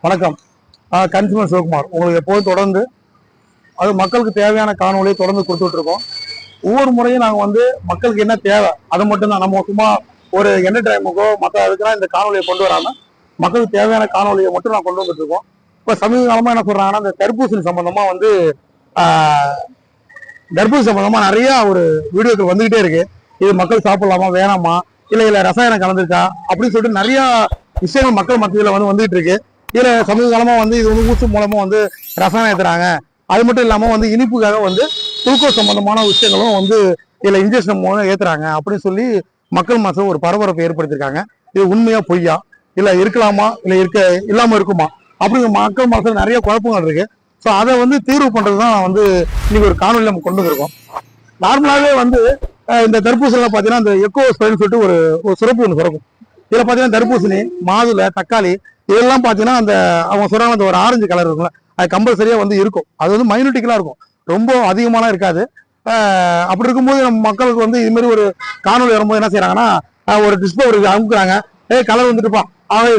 வணக்கம். கன்சியூமர் சிவகுமார். உங்களுக்கு எப்போதும் தொடர்ந்து அது மக்களுக்கு தேவையான காணொலியை தொடர்ந்து கொடுத்துட்டு இருக்கோம். ஒவ்வொரு முறையும் நாங்கள் வந்து மக்களுக்கு என்ன தேவை அதை மட்டும்தான், நம்ம சும்மா ஒரு என்டர்டைமுக்கோ மற்ற அதுக்கெல்லாம் இந்த காணொலியை கொண்டு வராமல் மக்களுக்கு தேவையான காணொலியை மட்டும் நான் கொண்டு வந்துட்டு இருக்கோம். இப்போ சமீப காலமாக என்ன சொல்றாங்கன்னா, இந்த தர்பூசணி சம்பந்தமா வந்து தர்பூசணி சம்பந்தமா நிறைய ஒரு வீடியோக்கள் வந்துகிட்டே இருக்கு. இது மக்கள் சாப்பிடலாமா வேணாமா, இல்லை ரசாயனம் கலந்துருக்கா அப்படின்னு சொல்லிட்டு நிறைய விஷயங்கள் மக்கள் மத்தியில் வந்துகிட்டு இருக்கு. இதுல சமீப காலமா வந்து இது வந்து ஊசி மூலமா வந்து ரசாயனம் ஏத்துறாங்க. அது மட்டும் இல்லாம வந்து இனிப்புக்காக வந்து குளுக்கோஸ் சம்பந்தமான விஷயங்களும் வந்து இதுல இன்ஜெக்ஷன் மூலம் ஏத்துறாங்க அப்படின்னு சொல்லி மக்கள் மத்தியில் ஒரு பரபரப்பை ஏற்படுத்திருக்காங்க. இது உண்மையா பொய்யா, இல்ல இருக்கலாமா, இல்ல இல்லாம இருக்குமா அப்படிங்கிற மக்கள் மத்தியில் நிறைய குழப்பங்கள் இருக்கு. ஸோ அதை வந்து தீர்வு பண்றதுதான் வந்து இன்னைக்கு ஒரு காணொலி நம்ம கொண்டு வந்திருக்கோம். நார்மலாவே வந்து இந்த தர்பூசணில பாத்தீங்கன்னா இந்த எக்கோ ஸ்ப்ரேன்னு சொல்லிட்டு ஒரு சிறப்பு ஒன்று சுரக்கும். இதுல பாத்தீங்கன்னா தர்பூசணி, மாதுளை, தக்காளி இதெல்லாம் பாத்தீங்கன்னா அந்த அவங்க சொல்றாங்க அந்த ஒரு ஆரஞ்சு கலர் இருக்கும்ல, அது கம்பல்சரியா வந்து இருக்கும். அது வந்து மைனூட்டிக்கலா இருக்கும், ரொம்ப அதிகமாலாம் இருக்காது. அப்படி இருக்கும்போது நம்ம மக்களுக்கு வந்து இது மாதிரி ஒரு காணொலி வரும்போது என்ன செய்யறாங்கன்னா, ஒரு டிஸ்பிளே ஒரு அமுக்குறாங்க, கலர் வந்துட்டுப்பா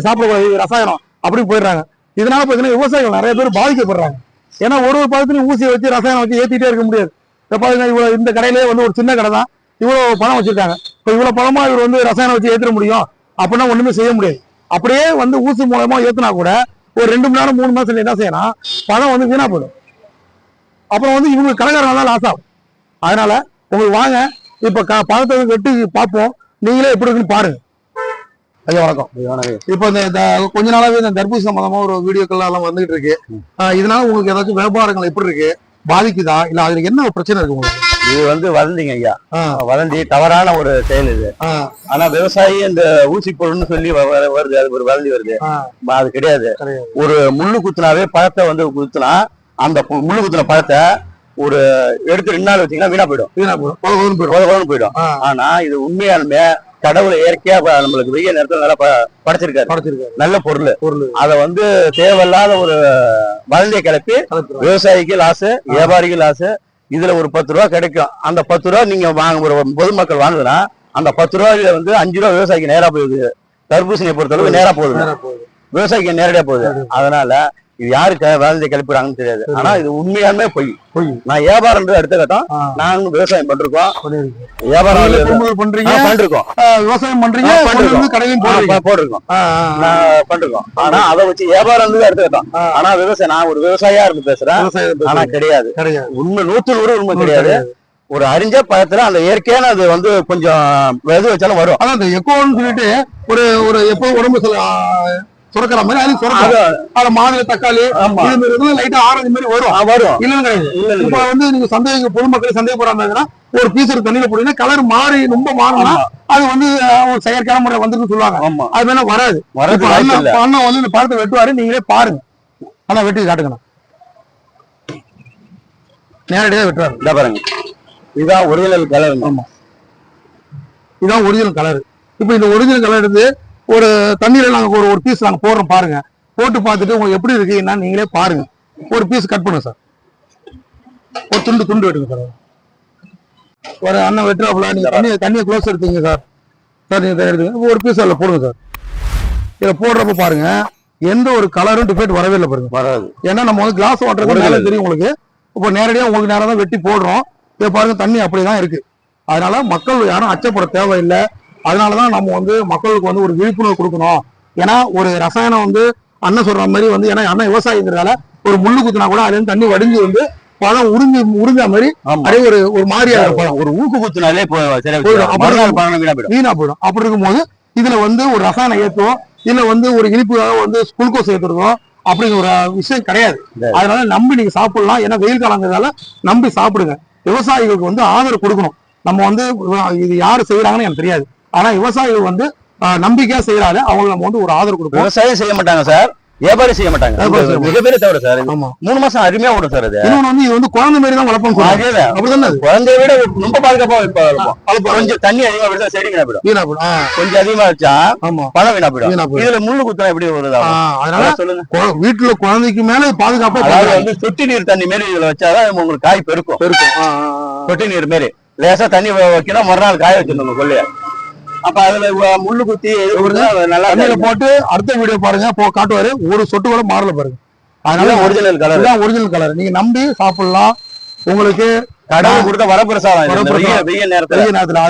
சாப்பிடக்கூடாது ரசாயனம் அப்படி போயிடுறாங்க. இதனால பாத்தீங்கன்னா விவசாயிகள் நிறைய பேர் பாதிக்கப்படுறாங்க. ஏன்னா ஒரு பதத்துலையும் ஊசியை வச்சு ரசாயனம் வச்சு ஏத்திட்டே இருக்க முடியாது. இப்போ பாத்தீங்கன்னா இவ்வளவு இந்த கடையிலேயே வந்து ஒரு சின்ன கடை தான், இவ்வளவு பணம் வச்சிருக்காங்க. இப்போ இவ்வளவு பணமா இவர் வந்து ரசாயனம் வச்சு ஏத்திட முடியும் அப்படின்னா ஒண்ணுமே செய்ய முடியாது. அப்படியே வந்து ஊசி மூலமா ஏத்துனா கூட ஒரு 2 மணி நேரம் 3 மாசத்துல என்ன செய்யணும், பணம் வந்து வீணா போயிடும். அப்புறம் வந்து இவங்க கடைக்காரங்க லாஸ் ஆகும். அதனால உங்களுக்கு வாங்க, இப்ப பணத்தை வெட்டி பார்ப்போம், நீங்களே எப்படி இருக்குன்னு பாருங்க. ஐயா வணக்கம். இப்ப இந்த கொஞ்ச நாளாவே இந்த தர்பூசணி சம்பந்தமா ஒரு வீடியோக்கள் எல்லாம் வந்துகிட்டு இருக்கு. இதனால உங்களுக்கு ஏதாச்சும் வியாபாரங்கள் எப்படி இருக்கு, பாதிக்குதா, இல்ல அதுல என்ன ஒரு பிரச்சனை இருக்கு உங்களுக்கு? இது வந்து வதந்திங்க ஐயா, வதந்தி தவறான ஒரு செயல் இது. ஆனா விவசாயி இந்த ஊசி பொருள்னு சொல்லி வருது, அது ஒரு வதந்தி வருது. அது கிடையாது. ஒரு முள்ளு குத்துனாவே பழத்தை வந்து குத்துனா அந்த முள்ளு குத்துன பழத்தை ஒரு எடுத்து 2 நாள் வச்சீங்கன்னா வீணா போயிடும் போயிடும். ஆனா இது உண்மையாலுமே கடவுளை இயற்கையா நம்மளுக்கு வெய்ய நேரத்துல நல்லா படைச்சிருக்காரு. நல்ல பொருள். அதை வந்து தேவையில்லாத ஒரு வதந்தியை கிளப்பி விவசாயிக்கு லாஸ், வியாபாரிக்கு லாஸ். இதுல ஒரு 10 ரூபா கிடைக்கும். அந்த 10 ரூபா நீங்க ஒரு பொதுமக்கள் வாங்குதுன்னா அந்த 10 ரூபாயில வந்து 5 ரூபா விவசாயிக்கு நேரா போகுது. தர்பூசணியை பொறுத்தளவு நேரா போகுது, விவசாயிக்கு நேரடியா போகுது. அதனால இது யாருக்கு வேலையை கிளப்பிடுறாங்கன்னு தெரியாது. ஆனா இது உண்மையாலுமே பொய். நான் வியாபாரம் அடுத்த கட்டம், நாங்க விவசாயம் பண்றோம், வியாபாரம் பண்றோம், விவசாயம் பண்றீங்க, போட்டிருக்கோம் பண்றோம். ஆனா அதை வச்சு வியாபாரம் அடுத்த கட்டம். ஆனா விவசாயம், நான் ஒரு விவசாயியா இருந்து பேசுறேன். ஆனா கிடையாது, உண்மை 100% உண்மை கிடையாது. ஒரு அறிஞ்ச பழத்துல அந்த இயற்கையான அது வந்து கொஞ்சம் எது வச்சாலும் வரும். ஆனா அந்த எக்கோன்னு சொல்லிட்டு ஒரு எப்போ உடம்பு சுரக்கிற மாதிரி அது மாதுளை, தக்காளி லைட்டா ஆரஞ்சு மாதிரி வரும். இல்லன்னு கிடையாது. இப்ப வந்து நீங்க பொதுமக்களை சந்தேகப்படாம ஒரு பீஸ் தண்ணியில போட்டீங்கன்னா கலர் மாறி ரொம்ப மாறினா அது வந்து செயற்கையான முறை வந்துருன்னு சொல்லுவாங்க. அது வேணா வராது. அண்ணன் வந்து இந்த பழத்தை வெட்டுவாரு, நீங்களே பாருங்க. ஆனா வெட்டி காட்டுங்க, நேரடியா வெட்டுவாரு. இதை பாருங்க, இதுதான் ஒரிஜினல் கலர். ஆமா, இதுதான் ஒரிஜினல் கலர். இப்ப இந்த ஒரிஜினல் கலர் எடுத்து ஒரு தண்ணீரை நாங்க ஒரு பீஸ் நாங்க போடுறோம், பாருங்க. போட்டு பார்த்துட்டு உங்களுக்கு எப்படி இருக்கு என்னன்னு நீங்களே பாருங்க. ஒரு பீஸ் கட் பண்ணுங்க சார், ஒரு துண்டு வெட்டுங்க சார். ஒரு அண்ணன் வெட்டுறாப்புல, நீங்க தண்ணியை க்ளோஸ் எடுத்துங்க சார். நீங்க எடுத்துங்க, ஒரு பீஸ் அதில் போடுங்க சார். இதை போடுறப்ப பாருங்க, எந்த ஒரு கலரும் டிஃபெக்ட் வரவே இல்லை பாருங்க, வராது. ஏன்னா நம்ம வந்து கிளாஸ் வாட்டர் தெரியும் உங்களுக்கு. இப்போ நேரடியாக உங்களுக்கு நேரம் தான் வெட்டி போடுறோம். இதை பாருங்க, தண்ணி அப்படிதான் இருக்கு. அதனால மக்கள் யாரும் அச்சப்பட தேவையில்லை. அதனாலதான் நம்ம வந்து மக்களுக்கு வந்து ஒரு விழிப்புணர்வு கொடுக்கணும். ஏன்னா ஒரு ரசாயனம் வந்து அண்ணன் சொல்ற மாதிரி வந்து, ஏன்னா அண்ணன் விவசாயிங்கிறதால ஒரு முள்ளு குத்துனா கூட அதுல இருந்து தண்ணி வடிஞ்சு வந்து பழம் உறிஞ்ச மாதிரி அப்படியே ஒரு மாதிரியா பழம் ஒரு ஊக்கு குத்துனாலே வீணா போயிடும். அப்படி இருக்கும்போது இதுல வந்து ஒரு ரசாயனம் ஏற்றுவோம், இதுல வந்து ஒரு இனிப்புக்காக வந்து குளுக்கோஸ் ஏற்றுறோம் அப்படிங்கிற ஒரு விஷயம் கிடையாது. அதனால நம்பி நீங்க சாப்பிடலாம். ஏன்னா வெயில் காலங்கிறதால நம்பி சாப்பிடுங்க. விவசாயிகளுக்கு வந்து ஆதரவு கொடுக்கணும். நம்ம வந்து இது யாரு செய்யறாங்கன்னு எனக்கு தெரியாது. ஆனா விவசாயிகள் வந்து நம்பிக்கையா செய்யறாரு, அவங்களுக்கு நம்ம வந்து ஒரு ஆதரவு கொடுப்போம். விவசாயம் செய்ய மாட்டாங்க சார், வியாபாரம் செய்ய மாட்டாங்க. மிகப்பெரிய தவிர சார். 3 மாசம் அருமையா ஓடும் சார். இன்னொன்னு வந்து இது வந்து குழந்தை மாதிரி தான் வளர்ப்போம். அப்படிதானே, குழந்தைய விட ரொம்ப பாதுகாப்பா. கொஞ்சம் தண்ணி அதிகமா விடுதா செடி வீணா போயிடும். கொஞ்சம் அதிகமா வச்சா பழம் வீணா போயிடும். இதுல முள்ளு குத்தா எப்படி வருதா? அதனால சொல்லுங்க, வீட்டுல குழந்தைக்கு மேல பாதுகாப்பா வந்து சொட்டு நீர் தண்ணி மாரி இதுல வச்சாதான் உங்களுக்கு காய் பெருக்கும். சொட்டு நீர் மாரி லேசா தண்ணி வைக்கணும், மறுநாள் காய வச்சிருந்தோம் கொள்ளைய. அப்ப அதுல முள்ளு குத்தி நல்லா தண்ணியில போட்டு அடுத்த வீடியோ பாருங்க காட்டுவாரு, ஒரு சொட்டு கூட மாறல பாருங்க. அதனால ஒரிஜினல் கலர் தான் ஒரிஜினல் கலர். நீங்க நம்பி சாப்பிடலாம். உங்களுக்கு கடவுள் கொடுத்த வரப்பிரசாதம் வெயில் நேரத்துல.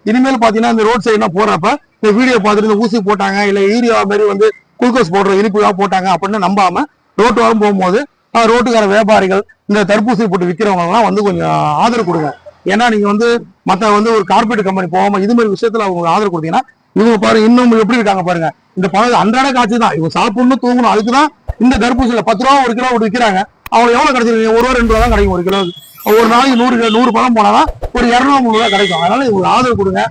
இனிமேல் பாத்தீங்கன்னா இந்த ரோட் சைட்லாம் போறப்ப இந்த வீடியோ பார்த்துட்டு இந்த ஊசி போட்டாங்க இல்ல யூரியா மாதிரி வந்து குளுக்கோஸ் போடுற இனிப்புலாம் போட்டாங்க அப்படின்னு நம்பாம ரோட்டு வாரம் போகும்போது ரோட்டுக்கார வியாபாரிகள் இந்த தடுப்பூசி போட்டு விற்கிறவங்க எல்லாம் வந்து கொஞ்சம் ஆதரவு கொடுங்க. ஏன்னா நீங்க வந்து மத்த வந்து ஒரு கார்பரேட் கம்பெனி போகாம இது மாதிரி விஷயத்துல அவங்க ஆதரவு கொடுத்தீங்கன்னா இவங்க பாருங்க இன்னும் எப்படி இருக்காங்க பாருங்க. இந்த பழம் அன்றாட காட்சி தான். இவங்க சாப்பிடணும் தூங்கணும், அதுக்குதான் இந்த தடுப்பூசியில 10 ரூபா ஒரு கிலோ விற்கிறாங்க. அவங்க எவ்வளவு கிடைச்சிருக்கு? 1 ரூபா 2 ரூபா தான் கிடைக்கும் ஒரு கிலோ. ஒரு நாளைக்கு 100 பழம் போனாதான் ஒரு 200 ரூபா கிடைக்கும். அதனால இவங்களுக்கு ஆதரவு கொடுங்க.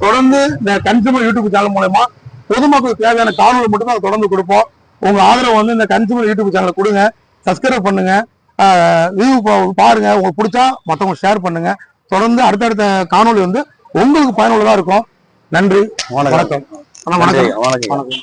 தொடர்ந்து இந்த கன்சூமர் யூடியூப் சேனல் மூலமா பொதுமக்களுக்கு தேவையான காணொலி மட்டும் தான் தொடர்ந்து கொடுப்போம். உங்க ஆதரவு வந்து இந்த கன்சூமர் யூடியூப் சேனலை கொடுங்க, சப்ஸ்கிரைப் பண்ணுங்க, வியூ பாருங்க. உங்களுக்கு பிடிச்சா மற்றவங்க ஷேர் பண்ணுங்க. தொடர்ந்து அடுத்தடுத்த காணொலி வந்து உங்களுக்கு பயனுள்ளதா இருக்கும். நன்றி, வணக்கம். வணக்கம்.